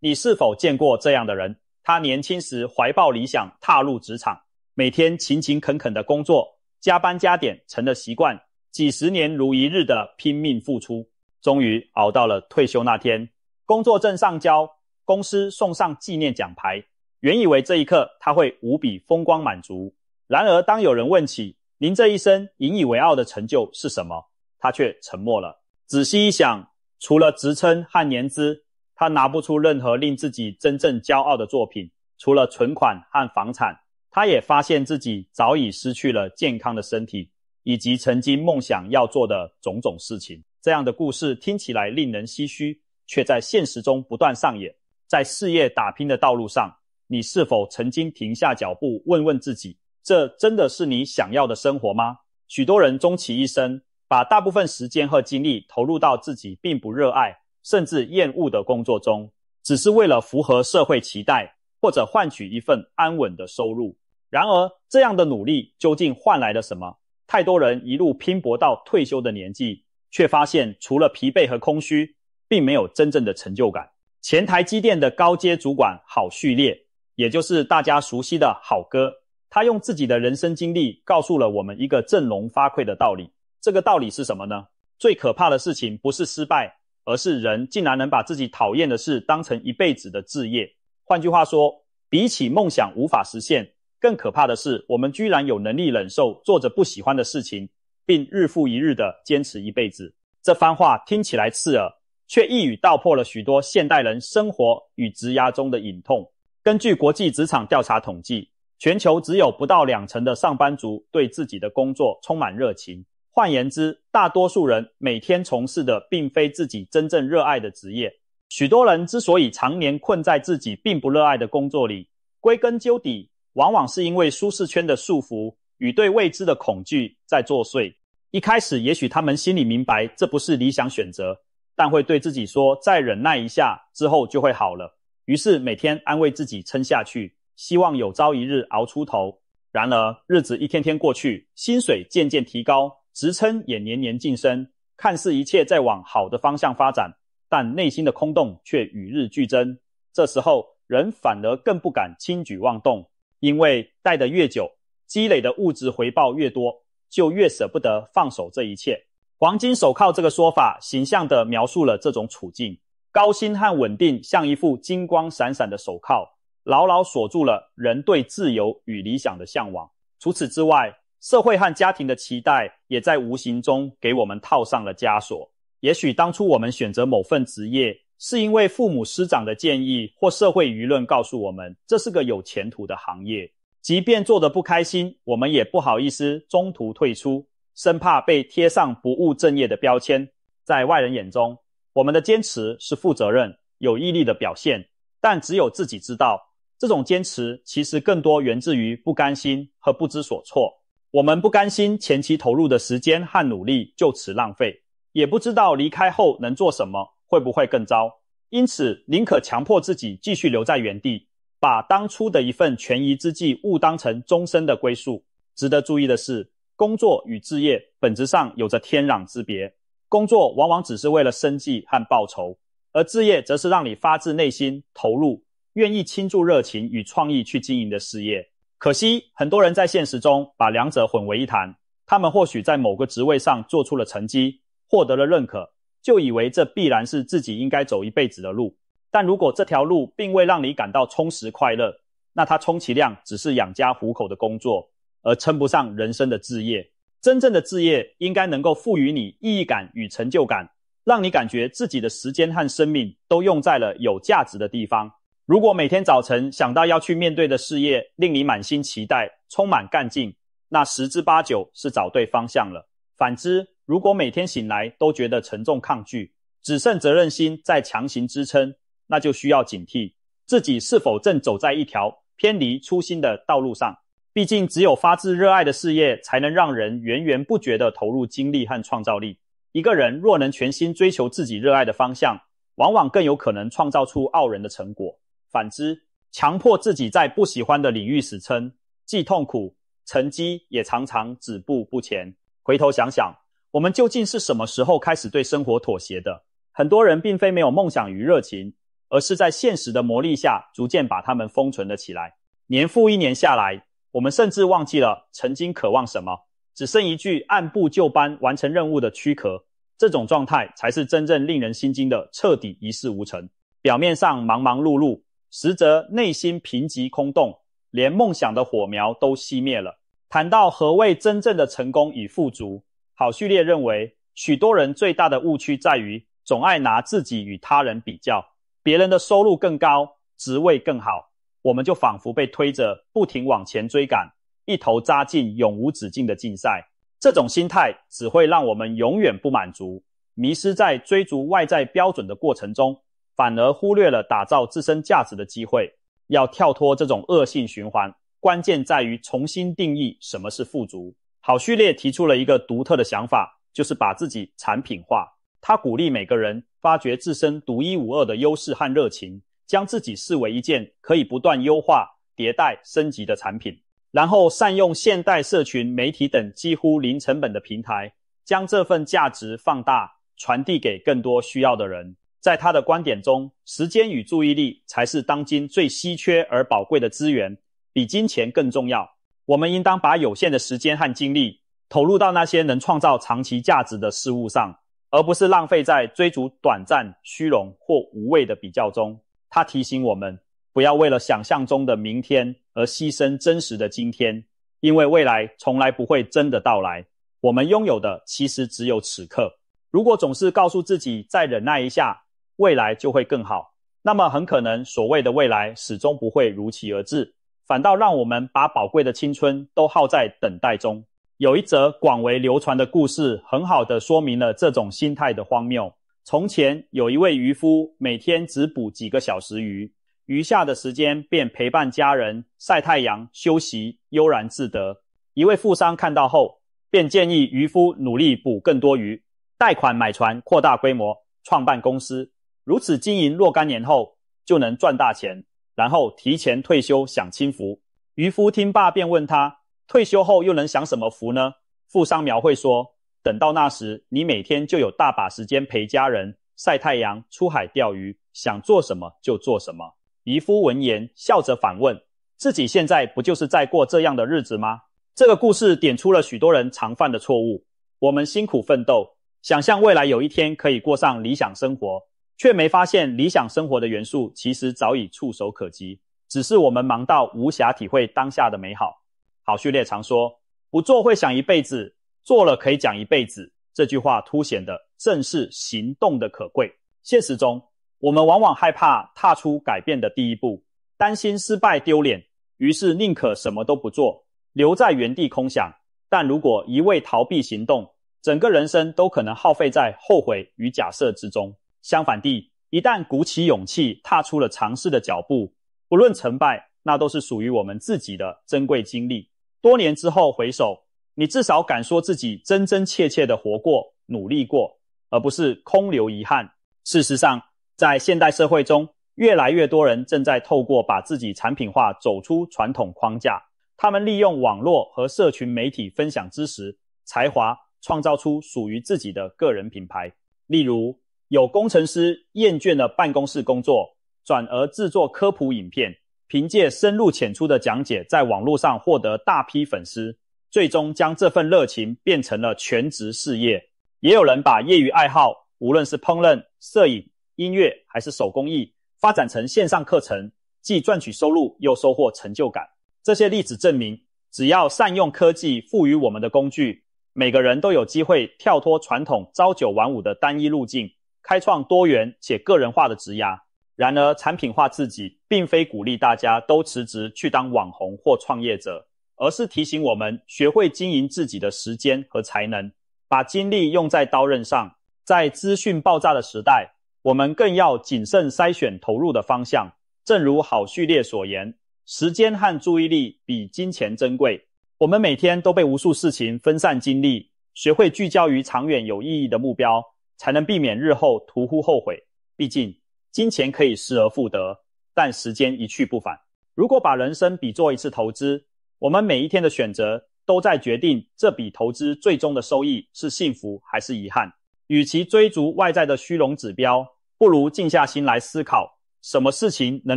你是否见过这样的人？他年轻时怀抱理想踏入职场，每天勤勤恳恳的工作，加班加点成了习惯，几十年如一日的拼命付出，终于熬到了退休那天，工作证上交，公司送上纪念奖牌，原以为这一刻他会无比风光满足，然而当有人问起您这一生引以为傲的成就是什么，他却沉默了。仔细一想，除了职称和年资，他拿不出任何令自己真正骄傲的作品，除了存款和房产，他也发现自己早已失去了健康的身体，以及曾经梦想要做的种种事情。这样的故事听起来令人唏嘘，却在现实中不断上演。在事业打拼的道路上，你是否曾经停下脚步问问自己，这真的是你想要的生活吗？许多人终其一生，把大部分时间和精力投入到自己并不热爱甚至厌恶的工作中，只是为了符合社会期待，或者换取一份安稳的收入。然而，这样的努力究竟换来了什么？太多人一路拼搏到退休的年纪，却发现除了疲惫和空虚，并没有真正的成就感。前台积电的高阶主管郝旭烈，也就是大家熟悉的郝哥，他用自己的人生经历告诉了我们一个振聋发聩的道理。这个道理是什么呢？最可怕的事情不是失败，而是人竟然能把自己讨厌的事当成一辈子的志业。换句话说，比起梦想无法实现，更可怕的是我们居然有能力忍受做着不喜欢的事情，并日复一日地坚持一辈子。这番话听起来刺耳，却一语道破了许多现代人生活与职涯中的隐痛。根据国际职场调查统计，全球只有不到2%的上班族对自己的工作充满热情。换言之，大多数人每天从事的并非自己真正热爱的职业。许多人之所以常年困在自己并不热爱的工作里，归根究底，往往是因为舒适圈的束缚与对未知的恐惧在作祟。一开始也许他们心里明白这不是理想选择，但会对自己说再忍耐一下，之后就会好了。于是每天安慰自己撑下去，希望有朝一日熬出头。然而日子一天天过去，薪水渐渐提高，职称也年年晋升，看似一切在往好的方向发展，但内心的空洞却与日俱增。这时候人反而更不敢轻举妄动，因为待得越久，积累的物质回报越多，就越舍不得放手这一切。黄金手铐这个说法形象地描述了这种处境。高薪和稳定像一副金光闪闪的手铐，牢牢锁住了人对自由与理想的向往。除此之外，社会和家庭的期待也在无形中给我们套上了枷锁。也许当初我们选择某份职业，是因为父母师长的建议或社会舆论告诉我们这是个有前途的行业。即便做得不开心，我们也不好意思中途退出，生怕被贴上不务正业的标签。在外人眼中，我们的坚持是负责任、有毅力的表现，但只有自己知道，这种坚持其实更多源自于不甘心和不知所措。我们不甘心前期投入的时间和努力就此浪费，也不知道离开后能做什么，会不会更糟。因此宁可强迫自己继续留在原地，把当初的一份权宜之计误当成终身的归宿。值得注意的是，工作与志业本质上有着天壤之别。工作往往只是为了生计和报酬，而志业则是让你发自内心投入，愿意倾注热情与创意去经营的事业。可惜很多人在现实中把两者混为一谈，他们或许在某个职位上做出了成绩，获得了认可，就以为这必然是自己应该走一辈子的路。但如果这条路并未让你感到充实快乐，那它充其量只是养家糊口的工作，而称不上人生的志业。真正的志业应该能够赋予你意义感与成就感，让你感觉自己的时间和生命都用在了有价值的地方。如果每天早晨想到要去面对的事业令你满心期待，充满干劲，那10之8九是找对方向了。反之，如果每天醒来都觉得沉重抗拒，只剩责任心在强行支撑，那就需要警惕自己是否正走在一条偏离初心的道路上。毕竟只有发自热爱的事业，才能让人源源不绝地投入精力和创造力。一个人若能全心追求自己热爱的方向，往往更有可能创造出傲人的成果。反之，强迫自己在不喜欢的领域死撑，既痛苦，成绩也常常止步不前。回头想想，我们究竟是什么时候开始对生活妥协的？很多人并非没有梦想与热情，而是在现实的磨砺下逐渐把它们封存了起来。年复一年下来，我们甚至忘记了曾经渴望什么，只剩一具按部就班完成任务的躯壳。这种状态才是真正令人心惊的彻底一事无成。表面上忙忙碌碌，实则内心贫瘠空洞，连梦想的火苗都熄灭了。谈到何谓真正的成功与富足，郝旭烈认为，许多人最大的误区在于总爱拿自己与他人比较，别人的收入更高，职位更好，我们就仿佛被推着不停往前追赶，一头扎进永无止境的竞赛。这种心态只会让我们永远不满足，迷失在追逐外在标准的过程中，反而忽略了打造自身价值的机会。要跳脱这种恶性循环，关键在于重新定义什么是富足。郝旭烈提出了一个独特的想法，就是把自己产品化。他鼓励每个人发掘自身独一无二的优势和热情，将自己视为一件可以不断优化、迭代、升级的产品，然后善用现代社群媒体等几乎零成本的平台，将这份价值放大，传递给更多需要的人。在他的观点中，时间与注意力才是当今最稀缺而宝贵的资源，比金钱更重要。我们应当把有限的时间和精力投入到那些能创造长期价值的事物上，而不是浪费在追逐短暂、虚荣或无谓的比较中。他提醒我们，不要为了想象中的明天而牺牲真实的今天，因为未来从来不会真的到来，我们拥有的其实只有此刻。如果总是告诉自己再忍耐一下，未来就会更好，那么很可能所谓的未来始终不会如期而至，反倒让我们把宝贵的青春都耗在等待中。有一则广为流传的故事，很好地说明了这种心态的荒谬。从前有一位渔夫，每天只捕几个小时鱼，余下的时间便陪伴家人、晒太阳、休息，悠然自得。一位富商看到后，便建议渔夫努力捕更多鱼，贷款买船，扩大规模，创办公司。如此经营若干年后，就能赚大钱，然后提前退休享清福。渔夫听罢便问他，退休后又能享什么福呢？富商描绘说，等到那时，你每天就有大把时间陪家人、晒太阳、出海钓鱼，想做什么就做什么。渔夫闻言笑着反问，自己现在不就是在过这样的日子吗？这个故事点出了许多人常犯的错误。我们辛苦奋斗，想象未来有一天可以过上理想生活，却没发现理想生活的元素其实早已触手可及，只是我们忙到无暇体会当下的美好。郝旭烈常说，不做会想一辈子，做了可以讲一辈子。这句话凸显的正是行动的可贵。现实中，我们往往害怕踏出改变的第一步，担心失败丢脸，于是宁可什么都不做，留在原地空想。但如果一味逃避行动，整个人生都可能耗费在后悔与假设之中。相反地，一旦鼓起勇气踏出了尝试的脚步，不论成败，那都是属于我们自己的珍贵经历。多年之后回首，你至少敢说自己真真切切的活过、努力过，而不是空留遗憾。事实上，在现代社会中，越来越多人正在透过把自己产品化走出传统框架。他们利用网络和社群媒体分享知识、才华，创造出属于自己的个人品牌。例如，有工程师厌倦了办公室工作，转而制作科普影片，凭借深入浅出的讲解在网络上获得大批粉丝，最终将这份热情变成了全职事业。也有人把业余爱好，无论是烹饪、摄影、音乐还是手工艺，发展成线上课程，既赚取收入又收获成就感。这些例子证明，只要善用科技赋予我们的工具，每个人都有机会跳脱传统朝九晚五的单一路径，开创多元且个人化的职涯。然而，产品化自己并非鼓励大家都辞职去当网红或创业者，而是提醒我们学会经营自己的时间和才能，把精力用在刀刃上。在资讯爆炸的时代，我们更要谨慎筛选投入的方向。正如郝旭烈所言，时间和注意力比金钱珍贵。我们每天都被无数事情分散精力，学会聚焦于长远有意义的目标，才能避免日后徒呼后悔。毕竟，金钱可以失而复得，但时间一去不返。如果把人生比作一次投资，我们每一天的选择都在决定这笔投资最终的收益是幸福还是遗憾。与其追逐外在的虚荣指标，不如静下心来思考，什么事情能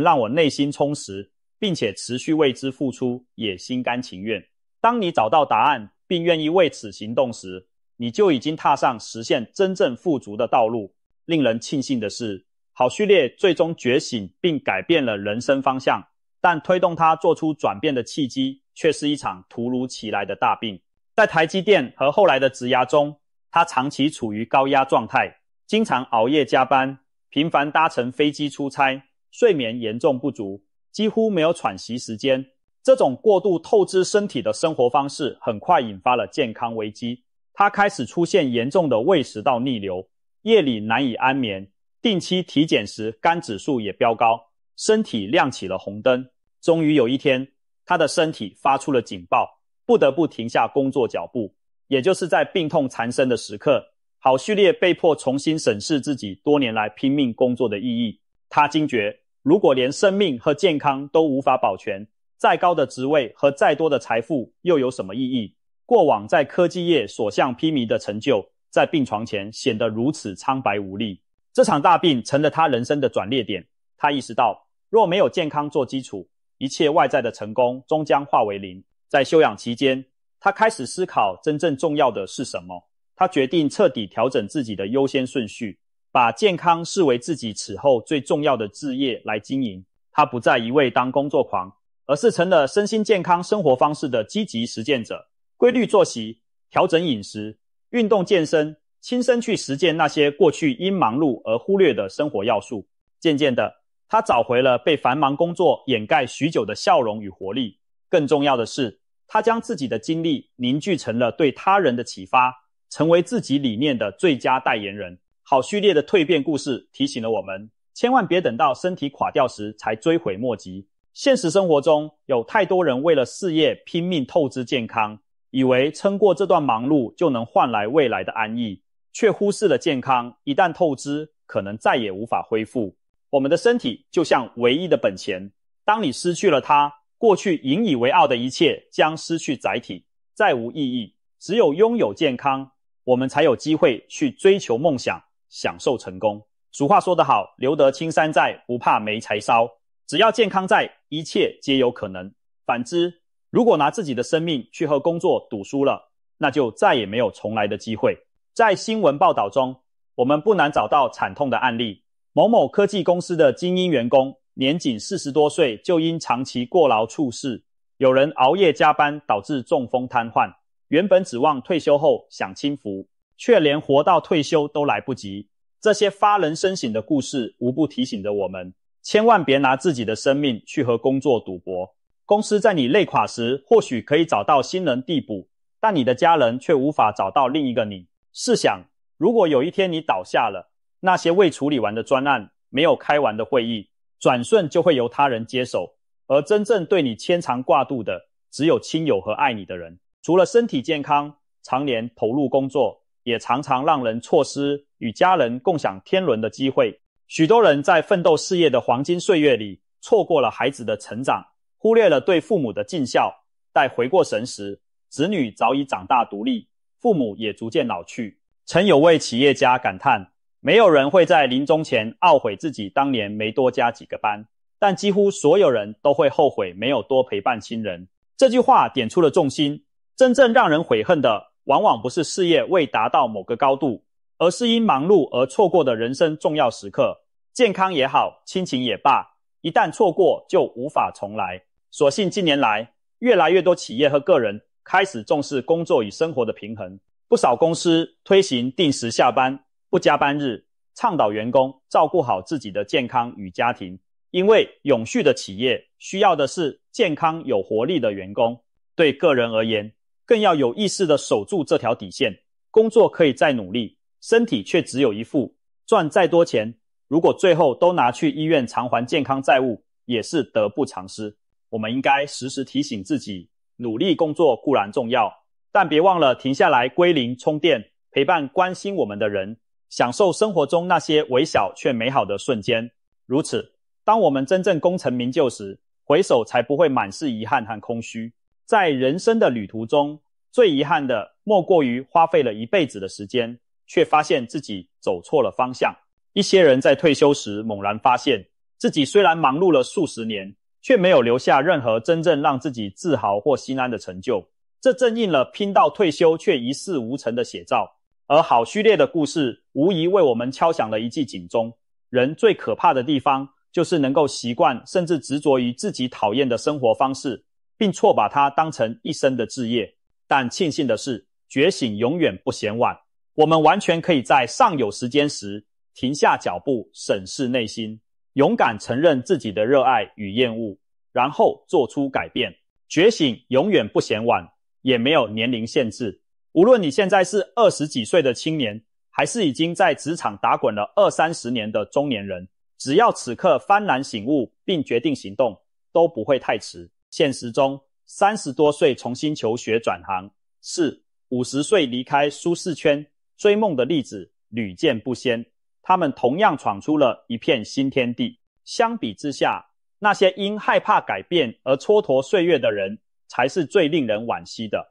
让我内心充实，并且持续为之付出，也心甘情愿。当你找到答案，并愿意为此行动时，你就已经踏上实现真正富足的道路。令人庆幸的是，好序列最终觉醒并改变了人生方向，但推动他做出转变的契机却是一场突如其来的大病。在台积电和后来的职涯中，他长期处于高压状态，经常熬夜加班，频繁搭乘飞机出差，睡眠严重不足，几乎没有喘息时间。这种过度透支身体的生活方式很快引发了健康危机，他开始出现严重的胃食道逆流，夜里难以安眠，定期体检时肝指数也飙高，身体亮起了红灯。终于有一天，他的身体发出了警报，不得不停下工作脚步。也就是在病痛缠身的时刻，好序列被迫重新审视自己多年来拼命工作的意义。他惊觉，如果连生命和健康都无法保全，再高的职位和再多的财富又有什么意义？过往在科技业所向披靡的成就，在病床前显得如此苍白无力。这场大病成了他人生的转捩点。他意识到，若没有健康做基础，一切外在的成功终将化为零。在休养期间，他开始思考真正重要的是什么。他决定彻底调整自己的优先顺序，把健康视为自己此后最重要的志业来经营。他不再一味当工作狂，而是成了身心健康生活方式的积极实践者。规律作息，调整饮食，运动健身，亲身去实践那些过去因忙碌而忽略的生活要素。渐渐的，他找回了被繁忙工作掩盖许久的笑容与活力。更重要的是，他将自己的精力凝聚成了对他人的启发，成为自己理念的最佳代言人。好序列的蜕变故事提醒了我们，千万别等到身体垮掉时才追悔莫及。现实生活中，有太多人为了事业拼命透支健康，以为撑过这段忙碌就能换来未来的安逸，却忽视了健康一旦透支，可能再也无法恢复。我们的身体就像唯一的本钱，当你失去了它，过去引以为傲的一切将失去载体，再无意义。只有拥有健康，我们才有机会去追求梦想，享受成功。俗话说得好，留得青山在，不怕没柴烧。只要健康在，一切皆有可能。反之，如果拿自己的生命去和工作赌输了，那就再也没有重来的机会。在新闻报道中，我们不难找到惨痛的案例。某某科技公司的精英员工，年仅40多岁就因长期过劳猝逝，有人熬夜加班导致中风瘫痪，原本指望退休后享清福，却连活到退休都来不及。这些发人深省的故事无不提醒着我们，千万别拿自己的生命去和工作赌博。公司在你累垮时或许可以找到新人递补，但你的家人却无法找到另一个你。试想，如果有一天你倒下了，那些未处理完的专案，没有开完的会议，转瞬就会由他人接手，而真正对你牵肠挂肚的，只有亲友和爱你的人。除了身体健康，常年投入工作，也常常让人错失与家人共享天伦的机会。许多人在奋斗事业的黄金岁月里，错过了孩子的成长，忽略了对父母的尽孝。待回过神时，子女早已长大独立，父母也逐渐老去。曾有位企业家感叹，没有人会在临终前懊悔自己当年没多加几个班，但几乎所有人都会后悔没有多陪伴亲人。这句话点出了重心，真正让人悔恨的，往往不是事业未达到某个高度，而是因忙碌而错过的人生重要时刻。健康也好，亲情也罢，一旦错过就无法重来。所幸近年来，越来越多企业和个人开始重视工作与生活的平衡，不少公司推行定时下班、不加班日，倡导员工照顾好自己的健康与家庭。因为永续的企业需要的是健康有活力的员工，对个人而言，更要有意识地守住这条底线。工作可以再努力，身体却只有一副，赚再多钱，如果最后都拿去医院偿还健康债务，也是得不偿失。我们应该时时提醒自己，努力工作固然重要，但别忘了停下来归零充电，陪伴关心我们的人，享受生活中那些微小却美好的瞬间。如此，当我们真正功成名就时，回首才不会满是遗憾和空虚。在人生的旅途中，最遗憾的莫过于花费了一辈子的时间，却发现自己走错了方向。一些人在退休时猛然发现，自己虽然忙碌了数十年，却没有留下任何真正让自己自豪或心安的成就。这正应了拼到退休却一事无成的写照。而好序列的故事无疑为我们敲响了一记警钟。人最可怕的地方，就是能够习惯甚至执着于自己讨厌的生活方式，并错把它当成一生的志业。但庆幸的是，觉醒永远不嫌晚。我们完全可以在尚有时间时停下脚步，审视内心，勇敢承认自己的热爱与厌恶，然后做出改变。觉醒永远不嫌晚，也没有年龄限制。无论你现在是20几岁的青年，还是已经在职场打滚了20-30年的中年人，只要此刻幡然醒悟并决定行动，都不会太迟。现实中30多岁重新求学转行，是50岁离开舒适圈追梦的例子屡见不鲜。他们同样闯出了一片新天地。相比之下，那些因害怕改变而蹉跎岁月的人，才是最令人惋惜的。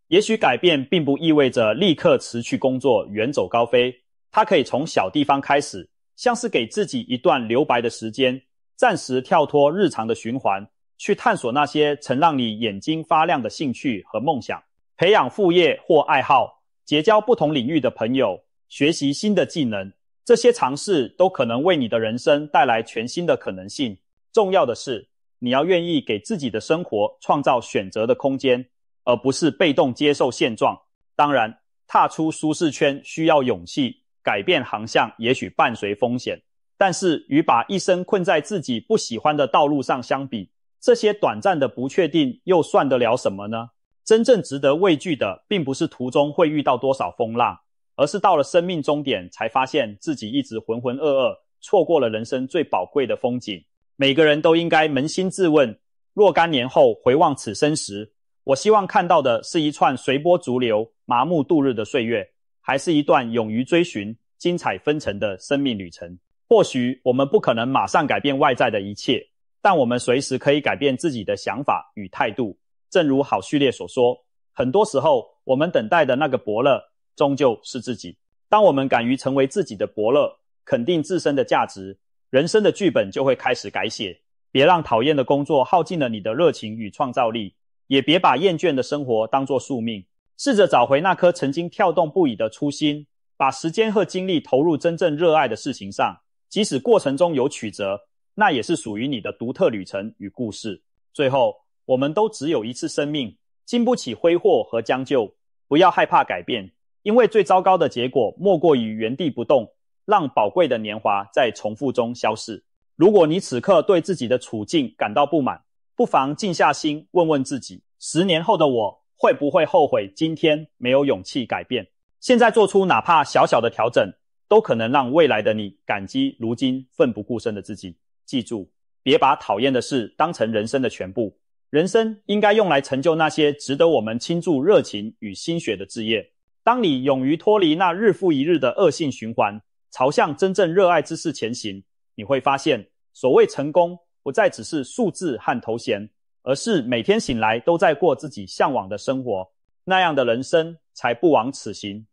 也许改变并不意味着立刻辞去工作远走高飞，它可以从小地方开始，像是给自己一段留白的时间，暂时跳脱日常的循环，去探索那些曾让你眼睛发亮的兴趣和梦想，培养副业或爱好，结交不同领域的朋友，学习新的技能。这些尝试都可能为你的人生带来全新的可能性。重要的是，你要愿意给自己的生活创造选择的空间，而不是被动接受现状。当然，踏出舒适圈需要勇气，改变航向也许伴随风险，但是与把一生困在自己不喜欢的道路上相比，这些短暂的不确定又算得了什么呢？真正值得畏惧的，并不是途中会遇到多少风浪，而是到了生命终点才发现自己一直浑浑噩噩，错过了人生最宝贵的风景。每个人都应该扪心自问，若干年后回望此生时，我希望看到的是一串随波逐流、麻木度日的岁月，还是一段勇于追寻、精彩纷呈的生命旅程？或许我们不可能马上改变外在的一切，但我们随时可以改变自己的想法与态度。正如好序列所说，很多时候我们等待的那个伯乐，终究是自己。当我们敢于成为自己的伯乐，肯定自身的价值，人生的剧本就会开始改写。别让讨厌的工作耗尽了你的热情与创造力，也别把厌倦的生活当作宿命。试着找回那颗曾经跳动不已的初心，把时间和精力投入真正热爱的事情上，即使过程中有曲折，那也是属于你的独特旅程与故事。最后，我们都只有一次生命，经不起挥霍和将就，不要害怕改变，因为最糟糕的结果莫过于原地不动，让宝贵的年华在重复中消逝。如果你此刻对自己的处境感到不满，不妨静下心问问自己，10年后的我会不会后悔今天没有勇气改变？现在做出哪怕小小的调整，都可能让未来的你感激如今奋不顾身的自己。记住，别把讨厌的事当成人生的全部，人生应该用来成就那些值得我们倾注热情与心血的志业。当你勇于脱离那日复一日的恶性循环，朝向真正热爱之事前行，你会发现，所谓成功不再只是数字和头衔，而是每天醒来都在过自己向往的生活。那样的人生才不枉此行。